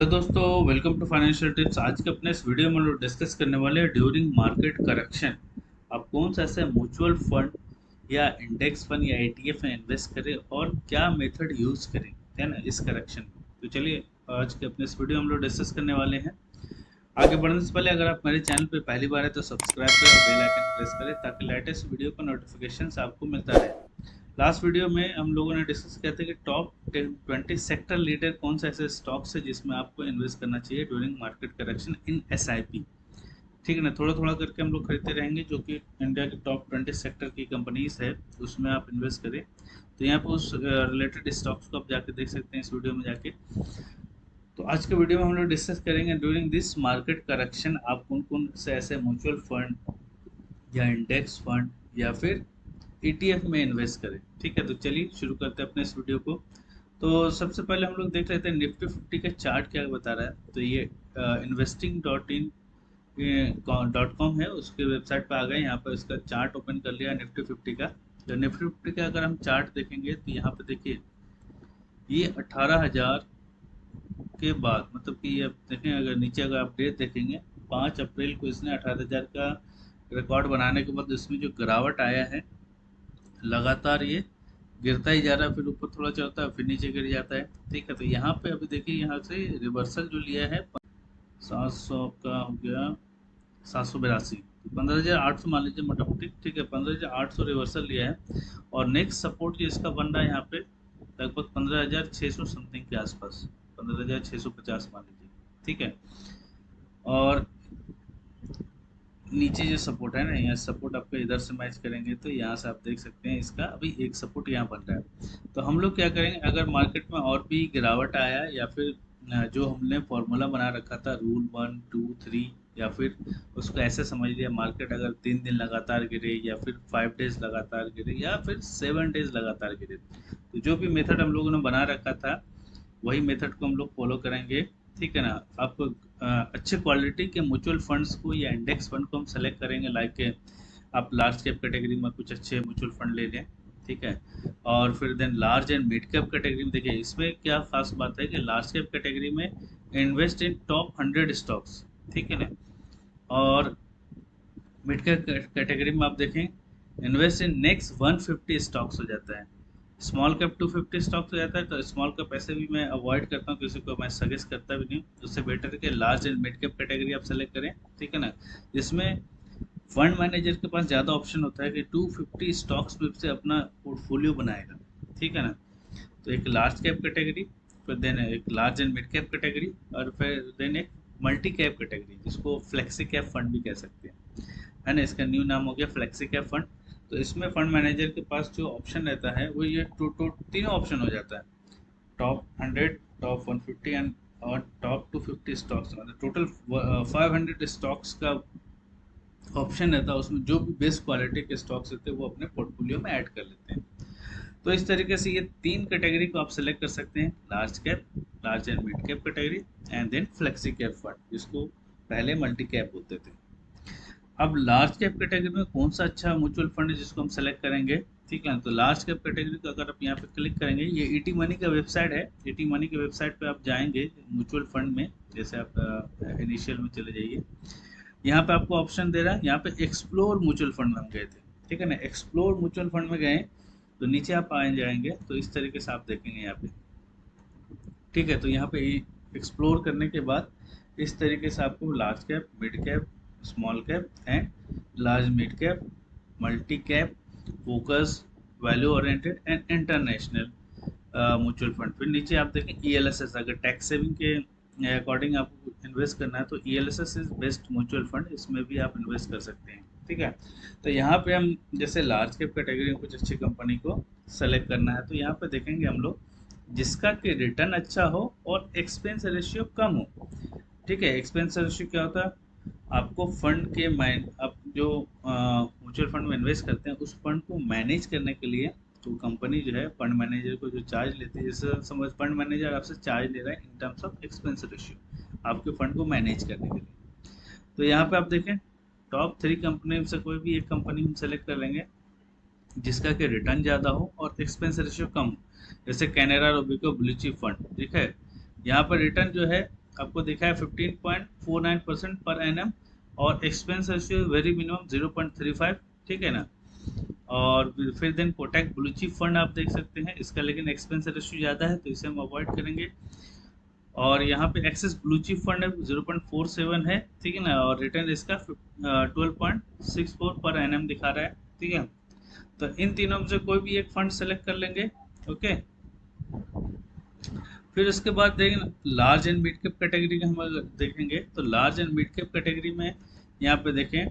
तो दोस्तों, welcome to financial tips. आज के अपने इस वीडियो में हम लोग डिस्कस करने वाले हैं ड्यूरिंग मार्केट करेक्शन आप कौन सा ऐसे म्यूचुअल फंड या इंडेक्स फंड या ETF में इन्वेस्ट करें और क्या मेथड यूज करें, है ना, इस करेक्शन में। तो चलिए, आज के अपने इस वीडियो में हम लोग डिस्कस करने वाले हैं। आगे बढ़ने से पहले अगर आप मेरे चैनल पे पहली बार है तो सब्सक्राइब करें और बेल आइकन प्रेस करें ताकि लेटेस्ट वीडियो का नोटिफिकेशन आपको मिलता रहे। लास्ट वीडियो में हम लोगों ने डिस्कस किया था कि टॉप 20 सेक्टर लीडर कौन से ऐसे स्टॉक्स है जिसमें आपको इन्वेस्ट करना चाहिए during market correction in SIP। ठीक है ना, थोड़ा थोड़ा करके हम लोग खरीदते रहेंगे जो कि इंडिया के टॉप 20 सेक्टर की कंपनीज है उसमें आप इन्वेस्ट करें। तो यहाँ पे उस रिलेटेड स्टॉक्स को आप जाके देख सकते हैं इस वीडियो में जाके। तो आज के वीडियो में हम लोग डिस्कस करेंगे ड्यूरिंग दिस मार्केट करेक्शन आप कौन कौन से ऐसे म्यूचुअल फंड या इंडेक्स फंड या फिर ETF में इन्वेस्ट करें। ठीक है, तो चलिए शुरू करते हैं अपने इस वीडियो को। तो सबसे पहले हम लोग देख लेते हैं निफ्टी 50 का चार्ट क्या बता रहा है। तो ये investing.in.com है, उसके वेबसाइट पे आ गए। यहाँ पर इसका चार्ट ओपन कर लिया निफ्टी 50 का। तो निफ्टी 50 का अगर हम चार्ट देखेंगे तो यहाँ पे देखिए ये 18,000 के बाद, मतलब कि ये देखें, अगर नीचे अगर आप डेट देखेंगे 5 अप्रैल को इसने 18,000 का रिकॉर्ड बनाने के बाद इसमें जो गिरावट आया है, लगातार ये गिरता ही जा रहा है, फिर ऊपर थोड़ा चलता है फिर नीचे गिर जाता है। ठीक है, तो यहाँ पे अभी देखिए यहाँ से रिवर्सल जो लिया है 700 का हो गया 782, 15,800 मान लीजिए मोटा मोटी। ठीक है, 15,800 रिवर्सल लिया है और नेक्स्ट सपोर्ट जो इसका बन रहा है यहाँ पे लगभग 15,600 समथिंग के आसपास, 15,650 मान लीजिए। ठीक है, और नीचे जो सपोर्ट है ना, यहाँ सपोर्ट आपको इधर से मैच करेंगे तो यहाँ से आप देख सकते हैं इसका अभी एक सपोर्ट यहाँ बन रहा है। तो हम लोग क्या करेंगे, अगर मार्केट में और भी गिरावट आया या फिर जो हमने फॉर्मूला बना रखा था रूल 1 2 3, या फिर उसको ऐसे समझ लिया मार्केट अगर 3 दिन लगातार गिरे या फिर 5 डेज लगातार गिरे या फिर 7 डेज लगातार गिरे, तो जो भी मेथड हम लोगों ने बना रखा था वही मेथड को हम लोग फॉलो करेंगे। ठीक है ना, आप अच्छे क्वालिटी के म्यूचुअल फंड्स को या इंडेक्स फंड को हम सेलेक्ट करेंगे। लाइक आप लार्ज कैप कैटेगरी में कुछ अच्छे म्यूचुअल फंड ले लें। ठीक है, और फिर then large and mid cap category में देखिए इसमें क्या खास बात है कि लार्ज कैप कैटेगरी में इन्वेस्ट इन टॉप 100 स्टॉक्स। ठीक है ना, और मिड कैप कैटेगरी में आप देखें इन्वेस्ट इन नेक्स्ट 150 स्टॉक्स हो जाता है। स्मॉल कैप 250 स्टॉक्स हो जाता है। तो स्मॉल कैप ऐसे भी मैं अवॉइड करता हूँ, किसी को मैं सजेस्ट करता भी नहीं। उससे बेटर है कि large and mid cap category आप सेलेक्ट करें। ठीक है ना, जिसमें फंड मैनेजर के पास ज़्यादा ऑप्शन होता है कि 250 स्टॉक्स में से अपना पोर्टफोलियो बनाएगा। ठीक है ना, तो एक लार्ज कैप कैटेगरी, फिर देन एक large and mid cap category, और फिर देन एक मल्टी कैप कैटेगरी जिसको फ्लेक्सी कैप फंड भी कह सकते हैं, है ना। इसका न्यू नाम हो गया फ्लेक्सी कैप फंड। तो इसमें फंड मैनेजर के पास जो ऑप्शन रहता है वो ये तीनों ऑप्शन हो जाता है, टॉप 100, टॉप 150 एंड और टॉप 250 स्टॉक्स, मतलब टोटल 500 स्टॉक्स का ऑप्शन रहता है। उसमें जो भी बेस्ट क्वालिटी के स्टॉक्स रहते हैं वो अपने पोर्टफोलियो में ऐड कर लेते हैं। तो इस तरीके से ये 3 कैटेगरी को आप सेलेक्ट कर सकते हैं, large cap, large and mid cap category, and then flexi cap fund जिसको पहले मल्टी कैप बोलते थे। अब लार्ज कैप कैटेगरी में कौन सा अच्छा म्यूचुअल फंड है जिसको हम सेलेक्ट करेंगे। ठीक है, तो लार्ज कैप कैटेगरी को अगर आप यहाँ पे क्लिक करेंगे, ये ईटी मनी का वेबसाइट है। ईटी मनी के वेबसाइट पे आप जाएंगे म्यूचुअल फंड में, जैसे आप इनिशियल में चले जाइए। यहाँ पे आपको ऑप्शन दे रहा है, यहाँ पे एक्सप्लोर म्यूचुअल फंड में हम गए थे। ठीक है ना, एक्सप्लोर म्यूचुअल फंड में गए तो नीचे आप आ जाएंगे तो इस तरीके से आप देखेंगे यहाँ पे। ठीक है, तो यहाँ पे एक्सप्लोर करने के बाद इस तरीके से आपको large cap, mid cap, small cap and large mid cap, multi cap, focus, value oriented and international mutual fund. फिर नीचे आप देखें ELSS, अगर टैक्स सेविंग के अकॉर्डिंग आपको इन्वेस्ट करना है तो ELSS is best mutual fund, इसमें भी आप इन्वेस्ट कर सकते हैं। ठीक है, तो यहाँ पे हम जैसे लार्ज कैप कैटेगरी में कुछ अच्छी कंपनी को सेलेक्ट करना है तो यहाँ पे देखेंगे हम लोग जिसका कि रिटर्न अच्छा हो और एक्सपेंस रेशियो कम हो। ठीक है, एक्सपेंस रेशियो क्या होता है, आपको फंड के आप जो म्यूचुअल फंड में इन्वेस्ट करते हैं उस फंड को मैनेज करने के लिए तो कंपनी जो है फंड मैनेजर को जो चार्ज लेती है, जैसे समझ फंड मैनेजर आपसे चार्ज ले रहा है in terms of expense ratio आपके फंड को मैनेज करने के लिए। तो यहाँ पे आप देखें टॉप 3 कंपनी से कोई भी एक कंपनी हम सेलेक्ट कर लेंगे जिसका कि रिटर्न ज़्यादा हो और एक्सपेंस रेशियो कम हो। जैसे Canara Robeco blue chip fund. ठीक है, यहाँ पर रिटर्न जो है आपको दिखा है 15.49% पर एनएम, और एक्सपेंस रेशियो वेरी मिनिमम 0.35, ठीक है ना। और फिर then Kotak blue chip fund आप देख सकते हैं, इसका लेकिन एक्सपेंस रेशियो ज़्यादा है तो इसे हम अवॉइड करेंगे। और यहाँ पे एक्सेस ब्लू चिप फंड है 0.47 है, ठीक है ना, और रिटर्न इसका 12.64 पर एनएम दिखा रहा है, ठीक है। तो इन तीनों में से कोई भी एक फंड सेलेक्ट कर लेंगे, ओके। फिर उसके बाद देखें large and mid cap category का हम अगर देखेंगे तो large and mid cap category में यहाँ पे देखें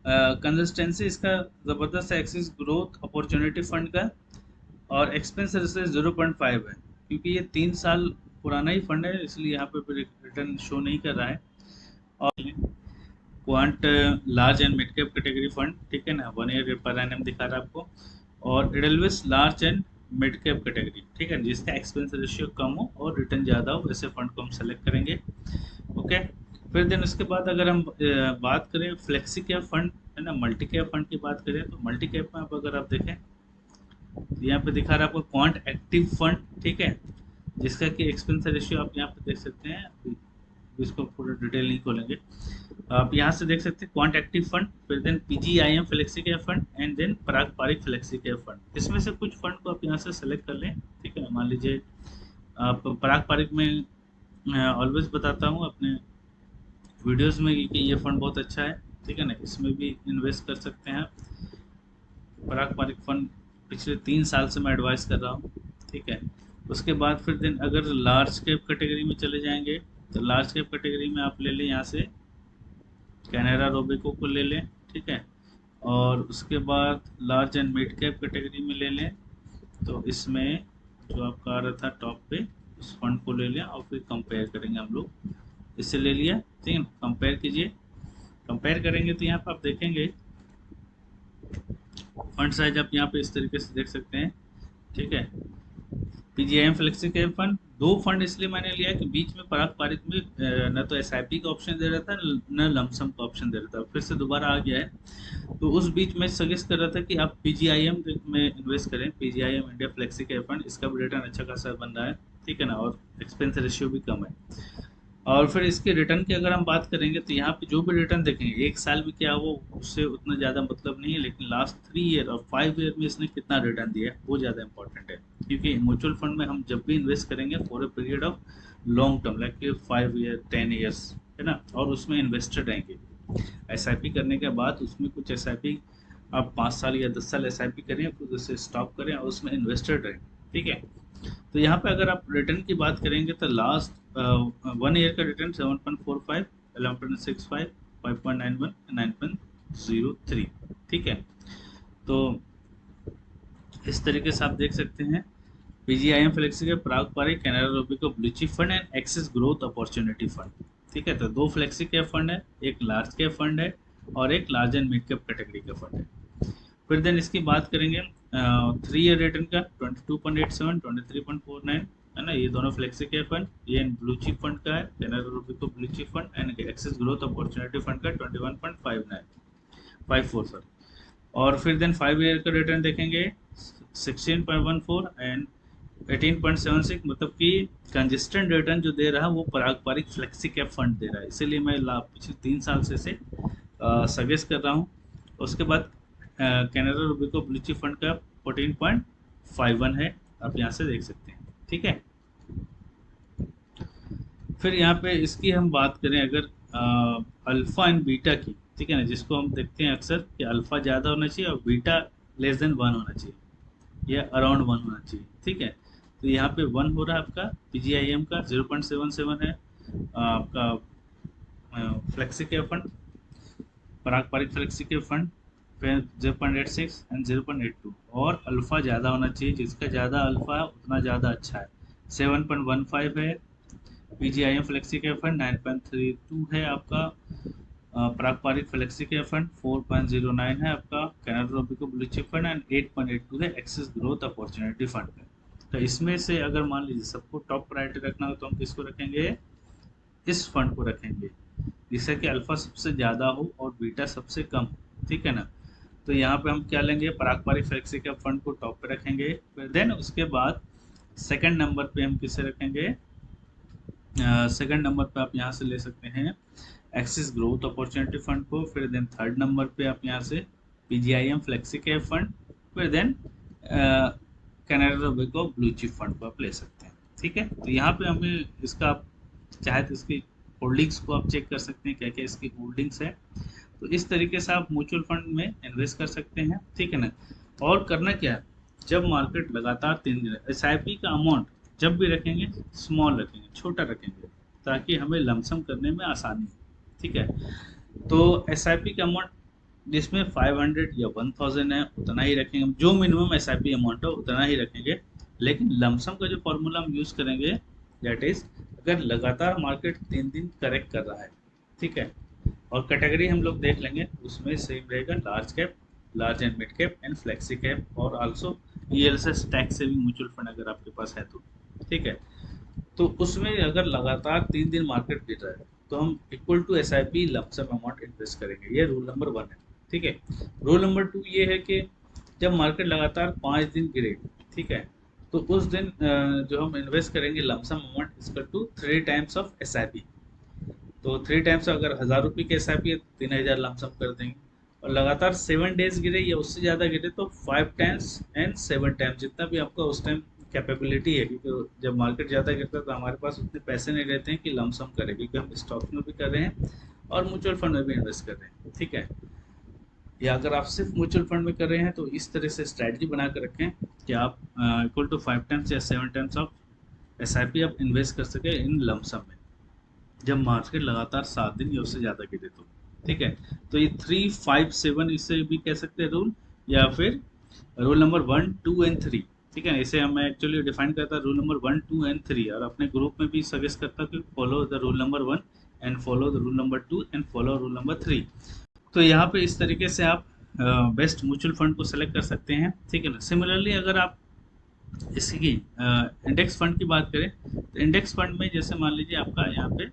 कंसिस्टेंसी इसका ज़बरदस्त है, एक्सिस ग्रोथ अपॉर्चुनिटी फंड का, और एक्सपेंस रेशियो 0.5 है, क्योंकि ये 3 साल पुराना ही फंड है इसलिए यहाँ पे रिटर्न शो नहीं कर रहा है। और quant large and mid cap category fund, ठीक है ना, 1 ईयर पर एनएम दिखा रहा है आपको। और Edelweiss large and mid cap category, ठीक है, जिसका एक्सपेंस रेशियो कम हो और रिटर्न ज़्यादा हो, वैसे फंड को हम सेलेक्ट करेंगे, ओके। फिर देन उसके बाद अगर हम बात करें फ्लेक्सी कैप फंड, है ना, मल्टी कैप फंड की बात करें तो मल्टी कैप में आप अगर आप देखें तो यहाँ पे दिखा रहा है आपको क्वांट एक्टिव फंड, ठीक है, जिसका कि एक्सपेंस रेशियो आप यहाँ पे देख सकते हैं, इसको पूरा डिटेल नहीं खोलेंगे, आप यहाँ से देख सकते हैं क्वांट एक्टिव फंड, फिर then PGIM flexi cap fund, and then Parag Parikh flexi cap fund. इसमें से कुछ फंड को आप यहाँ से सेलेक्ट कर लें, ठीक है। मान लीजिए आप पराग पारिक में ऑलवेज बताता हूँ अपने वीडियोस में कि ये फंड बहुत अच्छा है, ठीक है ना, इसमें भी इन्वेस्ट कर सकते हैं। पराग पारिक फंड पिछले 3 साल से मैं एडवाइस कर रहा हूँ, ठीक है। उसके बाद फिर दिन अगर लार्ज कैप कैटेगरी में चले जाएंगे तो लार्ज कैप कैटेगरी में आप ले लें यहाँ से कैनेरा रोबेको को ले लें, ठीक है। और उसके बाद large and mid cap category में ले लें तो इसमें जो आपका आ रहा था टॉप पे उस फंड को ले लें और फिर कंपेयर करेंगे हम लोग, इससे ले लिया, ठीक है, कंपेयर कीजिए। कंपेयर करेंगे तो यहाँ पर आप देखेंगे फंड साइज आप यहाँ पे इस तरीके से देख सकते हैं, ठीक है। PGIM flexi cap fund 2 fund इसलिए मैंने लिया कि बीच में पराग पारिक में न तो एसआईपी का ऑप्शन दे रहा था न लमसम का ऑप्शन दे रहा था, फिर से दोबारा आ गया है। तो उस बीच में सजेस्ट कर रहा था कि आप पीजीआईएम में इन्वेस्ट करें, PGIM India flexi cap fund, इसका भी रिटर्न अच्छा खासा बन रहा है, ठीक है ना, और एक्सपेंस रेशियो भी कम है। और फिर इसके रिटर्न की अगर हम बात करेंगे तो यहाँ पे जो भी रिटर्न देखेंगे 1 साल भी क्या वो उससे उतना ज़्यादा मतलब नहीं है, लेकिन लास्ट 3 ईयर और 5 ईयर में इसने कितना रिटर्न दिया है वो ज़्यादा इंपॉर्टेंट है, क्योंकि म्यूचुअल फंड में हम जब भी इन्वेस्ट करेंगे for a period of long term like 5 year 10 years, है ना, और उसमें इन्वेस्टेड रहेंगे। एसआईपी करने के बाद उसमें कुछ एसआईपी आप 5 साल या 10 साल एसआईपी करें फिर उसे स्टॉप करें और उसमें इन्वेस्टेड रहें, ठीक है। तो यहाँ पे अगर आप रिटर्न की बात करेंगे तो लास्ट 1 ईयर का रिटर्न 7.45, 11.65, 5.91, 9.03, ठीक है। तो इस तरीके से आप देख सकते हैं पीजीआईएम फ्लेक्सी के Parag Parikh Canara Robeco blue chip fund and Axis growth opportunity fund, ठीक है। तो 2 फ्लेक्सी कैप फंड है, एक लार्ज कैप फंड है और एक large and mid cap category का फंड है। फिर देन इसकी बात करेंगे 3 ईयर रिटर्न का 22.87, 23.49, है ना, ये दोनों फ्लेक्सी कैप फंड, ये ब्लू चिप फंड का है Canara Robeco blue chip fund, and Axis growth opportunity fund का 21.54 सर। और फिर देन 5 ईयर का रिटर्न देखेंगे 16.14 एंड 18.76, मतलब कि कंसिस्टेंट रिटर्न जो दे रहा है वो पारंपरिक फ्लेक्सी कैप फंड दे रहा है, इसीलिए मैं पिछले 3 साल से इसे सजेस्ट कर रहा हूँ। उसके बाद Canara Robeco blue chip fund का 14.51 है, आप यहाँ से देख सकते हैं, ठीक है। फिर यहाँ पे इसकी हम बात करें अगर अल्फा एंड बीटा की, ठीक है ना, जिसको हम देखते हैं अक्सर कि अल्फा ज़्यादा होना चाहिए और बीटा लेस देन 1 होना चाहिए या अराउंड 1 होना चाहिए, ठीक है। तो यहाँ पे 1 हो रहा है आपका पीजीआईएम का, 0.77 है आपका फ्लेक्सी कैप फंड पारंपरिक फ्लेक्सी कैप फंड, फिर 0.86 एंड 0.82, और अल्फा ज़्यादा होना चाहिए, जिसका ज़्यादा अल्फा है उतना ज़्यादा अच्छा है। 7.15 है पीजीआईएम फ्लेक्सी कैप फंड, 9.32 है आपका पारंपरिक फ्लेक्सी कैप फंड, 4.09 है आपका Canara Robeco blue chip fund, and 8.82 है एक्सिस ग्रोथ अपॉर्चुनिटी फंड। तो इसमें से अगर मान लीजिए सबको टॉप प्रायोरिटी रखना हो तो हम किसको रखेंगे, इस फंड को रखेंगे जिससे कि अल्फा सबसे ज़्यादा हो और बीटा सबसे कम हो, ठीक है ना। तो यहाँ पे हम क्या लेंगे, पारंपरिक फ्लेक्सी कैप फंड को टॉप पे रखेंगे। फिर देन उसके बाद सेकंड नंबर पे हम किसे रखेंगे, सेकंड नंबर पे आप यहाँ से ले सकते हैं एक्सिस ग्रोथ अपॉर्चुनिटी फंड को, फिर देन थर्ड नंबर पे आप यहाँ से पीजीआईएम फ्लेक्सी कैप फंड, फिर then Canara Robeco blue chip fund को आप ले सकते हैं। ठीक है, तो यहाँ पे हमें इसका आप चाहे तो इसकी होल्डिंग्स को आप चेक कर सकते हैं क्या क्या इसकी होल्डिंग्स है। तो इस तरीके से आप म्यूचुअल फंड में इन्वेस्ट कर सकते हैं। ठीक है ना, और करना क्या है, जब मार्केट लगातार 3 दिन, एसआईपी का अमाउंट जब भी रखेंगे स्मॉल रखेंगे, छोटा रखेंगे, ताकि हमें लमसम करने में आसानी हो। ठीक है, तो एसआईपी का अमाउंट जिसमें 500 या 1000 है उतना ही रखेंगे, जो मिनिमम एसआईपी अमाउंट है उतना ही रखेंगे। लेकिन लमसम का जो फॉर्मूला हम यूज़ करेंगे दैट इज, अगर लगातार मार्केट 3 दिन करेक्ट कर रहा है, ठीक है, और कैटेगरी हम लोग देख लेंगे, उसमें सेम रहेगा large cap, large and mid cap and flexi cap, और also ELSS tax saving mutual fund अगर आपके पास है तो। ठीक है, तो उसमें अगर लगातार 3 दिन मार्केट गिर रहा है तो हम equal to S I P lump sum amount invest करेंगे। ये रूल नंबर 1 है। ठीक है, रूल नंबर 2 ये है कि जब मार्केट लगातार 5 दिन गिरे, ठीक है, तो उस दिन जो हम इन्वेस्ट करेंगे लमसम अमाउंट इसका two 3 times of S I P. तो 3 टाइम्स अगर 1000 रुपये के एस आई पी है तो 3000 लमसम कर देंगे, और लगातार 7 डेज गिरे या उससे ज़्यादा गिरे तो 5 टाइम्स एंड 7 टाइम्स, जितना भी आपका उस टाइम कैपेबिलिटी है, क्योंकि जब मार्केट ज़्यादा गिरता है तो हमारे पास उतने पैसे नहीं रहते हैं कि लमसम करें, क्योंकि हम स्टॉक में भी कर रहे हैं और म्यूचुअल फंड में भी इन्वेस्ट कर रहे हैं। ठीक है, या अगर आप सिर्फ म्यूचुअल फंड में कर रहे हैं तो इस तरह से स्ट्रैटेजी बना कर रखें कि आप इक्वल टू 5 टाइम्स या 7 times of S I P आप इन्वेस्ट कर सकें इन लमसम में, जब मार्केट लगातार 7 दिन या उससे ज़्यादा गिरे तो। ठीक है, तो ये 3, 5, 7 इसे भी कह सकते हैं रूल, या फिर रूल नंबर 1, 2 एंड 3। ठीक है, इसे हम एक्चुअली डिफाइन करता रूल नंबर 1, 2 एंड 3, और अपने ग्रुप में भी सजेस्ट करता कि follow the rule number 1 and follow the rule number 2 and follow rule number 3। तो यहाँ पे इस तरीके से आप बेस्ट म्यूचुअल फंड को सेलेक्ट कर सकते हैं। ठीक है ना, सिमिलरली अगर आप इसकी इंडेक्स फंड की बात करें तो इंडेक्स फंड में जैसे मान लीजिए आपका यहाँ पे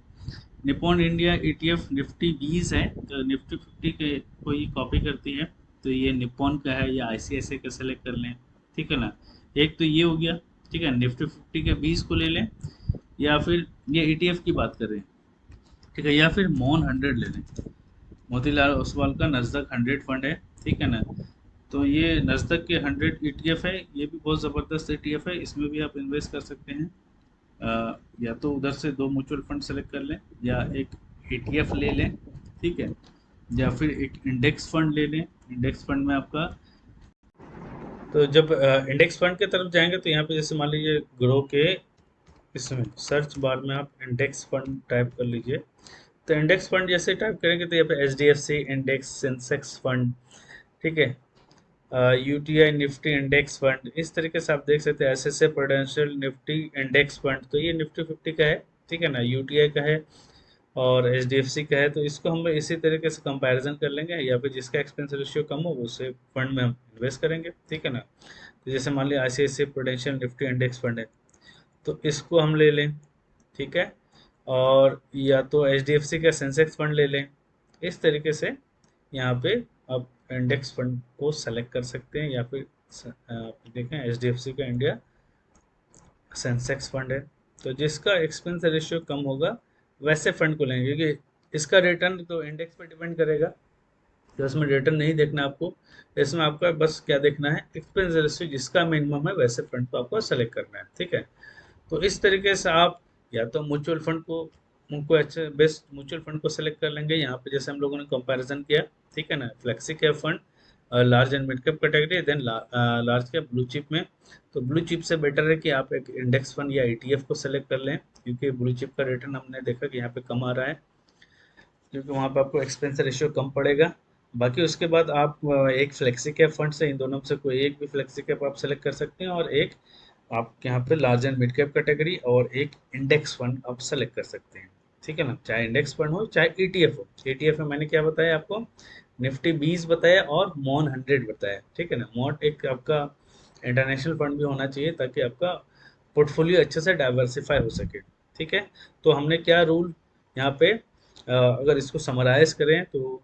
निप्पॉन इंडिया ईटीएफ निफ्टी 20 है, तो निफ्टी 50 के कोई कॉपी करती है, तो ये निप्पॉन का है या आईसीआईसीआई का सेलेक्ट कर लें। ठीक है ना, एक तो ये हो गया। ठीक है, निफ्टी 50 के 20 को ले लें, या फिर ये ईटीएफ की बात करें, ठीक है, या फिर मॉन 100 ले लें, मोतीलाल ओसवाल का नस्दक 100 फंड है। ठीक है ना, तो ये नस्दक के 100 ईटीएफ है, ये भी बहुत ज़बरदस्त ईटीएफ है, इसमें भी आप इन्वेस्ट कर सकते हैं। या तो उधर से 2 म्यूचुअल फंड सेलेक्ट कर लें, या एक ईटीएफ ले लें। ठीक है, या फिर एक इंडेक्स फंड ले लें। इंडेक्स फंड में आपका, तो जब इंडेक्स फंड की तरफ जाएंगे तो यहाँ पे जैसे मान लीजिए ग्रो के इसमें सर्च बार में आप इंडेक्स फंड टाइप कर लीजिए, तो इंडेक्स फंड जैसे टाइप करेंगे तो यहाँ पे H D F C index Sensex fund, ठीक है, यूटीआई निफ्टी इंडेक्स फंड, इस तरीके से आप देख सकते हैं। SSA prudential Nifty index fund, तो ये निफ्टी 50 का है। ठीक है ना, यूटीआई का है और एचडीएफसी का है, तो इसको हम इसी तरीके से कंपैरिजन कर लेंगे, या फिर जिसका एक्सपेंस रेशियो कम हो उसे फंड में हम इन्वेस्ट करेंगे। ठीक है ना, तो जैसे मान लिया ICICI prudential Nifty index fund है, तो इसको हम ले लें। ठीक है, और या तो एचडीएफसी का सेंसेक्स फंड ले लें। इस तरीके से यहाँ पे आप इंडेक्स फंड को सेलेक्ट कर सकते हैं, या फिर आप देखें एचडीएफसी का इंडिया सेंसेक्स फंड है, तो जिसका एक्सपेंस रेशियो कम होगा वैसे फंड को लेंगे, क्योंकि इसका रिटर्न तो इंडेक्स पर डिपेंड करेगा, तो इसमें रिटर्न नहीं देखना आपको, इसमें आपका बस क्या देखना है, एक्सपेंस रेशियो जिसका मिनिमम है वैसे फंड को आपको सेलेक्ट करना है। ठीक है, तो इस तरीके से आप या तो म्यूचुअल फंड को उनको अच्छे बेस्ट म्यूचुअल फंड को सेलेक्ट कर लेंगे, यहाँ पे जैसे हम लोगों ने कंपैरिजन किया। ठीक है ना, flexi cap fund large and mid cap category, then large cap blue chip में, तो ब्लू चिप से बेटर है कि आप एक इंडेक्स फंड या ईटीएफ को सेलेक्ट कर लें, क्योंकि ब्लू चिप का रिटर्न हमने देखा कि यहाँ पे कम आ रहा है, क्योंकि वहाँ पे आपको एक्सपेंस रेशियो कम पड़ेगा। बाकी उसके बाद आप एक फ्लेक्सी कैप फंड से इन दोनों में से कोई एक भी फ्लेक्सी कैप आप सेलेक्ट कर सकते हैं, और एक आप यहाँ पे large and mid cap category और एक इंडेक्स फंड आप सेलेक्ट कर सकते हैं। ठीक है ना, चाहे इंडेक्स फंड हो चाहे ईटीएफ हो। ईटीएफ में मैंने क्या बताया आपको, निफ्टी 20 बताया और मॉन 100 बताया। ठीक है ना, मॉन एक आपका इंटरनेशनल फंड भी होना चाहिए ताकि आपका पोर्टफोलियो अच्छे से डाइवर्सिफाई हो सके। ठीक है, तो हमने क्या रूल यहाँ पे अगर इसको समराइज करें तो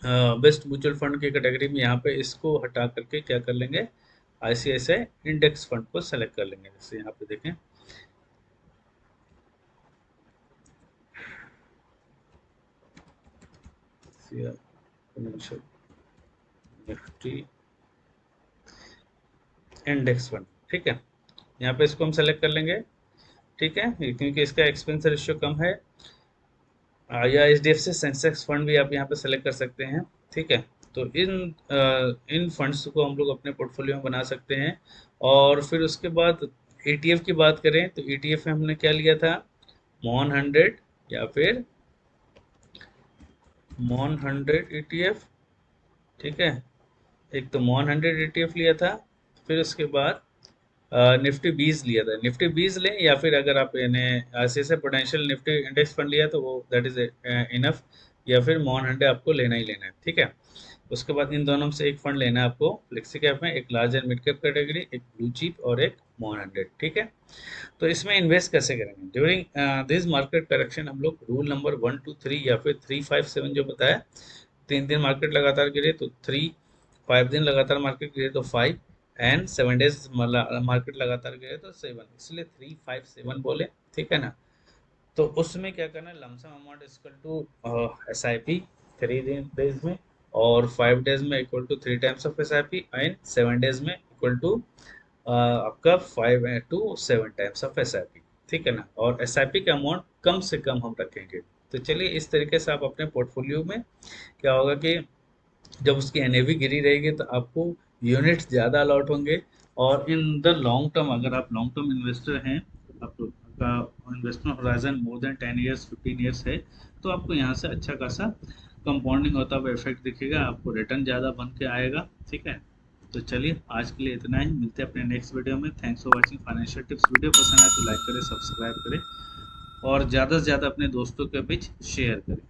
बेस्ट म्यूचुअल फंड की कैटेगरी में यहाँ पे इसको हटा करके क्या कर लेंगे, आईसीआईसीआई इंडेक्स फंड को सेलेक्ट कर लेंगे। जैसे यहाँ पे देखें, फाइनेंशियल निफ्टी इंडेक्स फंड, ठीक है। यहाँ पे इसको हम सेलेक्ट कर लेंगे, ठीक है, क्योंकि इसका एक्सपेंस रेशियो कम है। या एचडीएफसी सेंसेक्स फंड भी आप यहाँ पे सेलेक्ट कर सकते हैं, ठीक है। तो इन फंड्स को हम लोग अपने पोर्टफोलियो में बना सकते हैं। और फिर उसके बाद ईटीएफ की बात करें तो ईटीएफ में हमने क्या लिया था, मॉन 100 या फिर मॉन 100 ईटीएफ, ठीक है। एक तो मॉन 100 ईटीएफ लिया था, फिर उसके बाद निफ्टी 20 लिया था। निफ्टी 20 लें या फिर अगर आप इन्हें ऐसे पोटेंशियल निफ्टी इंडेक्स फंड लिया तो वो दैट इज इनफ, या फिर मॉन 100 आपको लेना ही लेना है, ठीक है। उसके बाद इन दोनों में से एक फंड लेना है आपको फ्लेक्सी कैप में, एक large and mid cap category, एक ब्लू चिप और एक मॉन 100, ठीक है। तो इसमें इन्वेस्ट कैसे करेंगे ड्यूरिंग दिस मार्केट करेक्शन, हम लोग रूल नंबर 1 2 3 या फिर 3 5 7 जो बताया, 3 दिन मार्केट लगातार गिरे तो 3, 5 दिन लगातार मार्केट गिरे तो 5, एंड 7 डेज मार्केट लगातार गए तो 7, इसलिए 3 5 7 बोले, ठीक है ना। तो उसमें क्या करना है, lump sum amount equal to SIP 3 days में, और 5 डेज में equal to 3 times of SIP, and 7 days में इक्वल टू आपका 5 to 7 टाइम्स ऑफ SIP, ठीक है ना। और SIP का अमाउंट कम से कम हम रखेंगे। तो चलिए इस तरीके से आप अपने पोर्टफोलियो में क्या होगा कि जब उसकी NAV गिरी रहेगी तो आपको यूनिट्स ज़्यादा अलॉट होंगे। और इन द लॉन्ग टर्म, अगर आप लॉन्ग टर्म इन्वेस्टर हैं, आपका investment horizon more than 10 years 15 years है, तो आपको यहाँ से अच्छा खासा कंपाउंडिंग होता हुआ इफेक्ट दिखेगा, आपको रिटर्न ज़्यादा बन के आएगा, ठीक है। तो चलिए आज के लिए इतना ही, मिलते हैं अपने नेक्स्ट वीडियो में। Thanks for watching financial tips. Video पसंद आए तो लाइक करें, सब्सक्राइब करें और ज़्यादा से ज़्यादा अपने दोस्तों के बीच शेयर करें।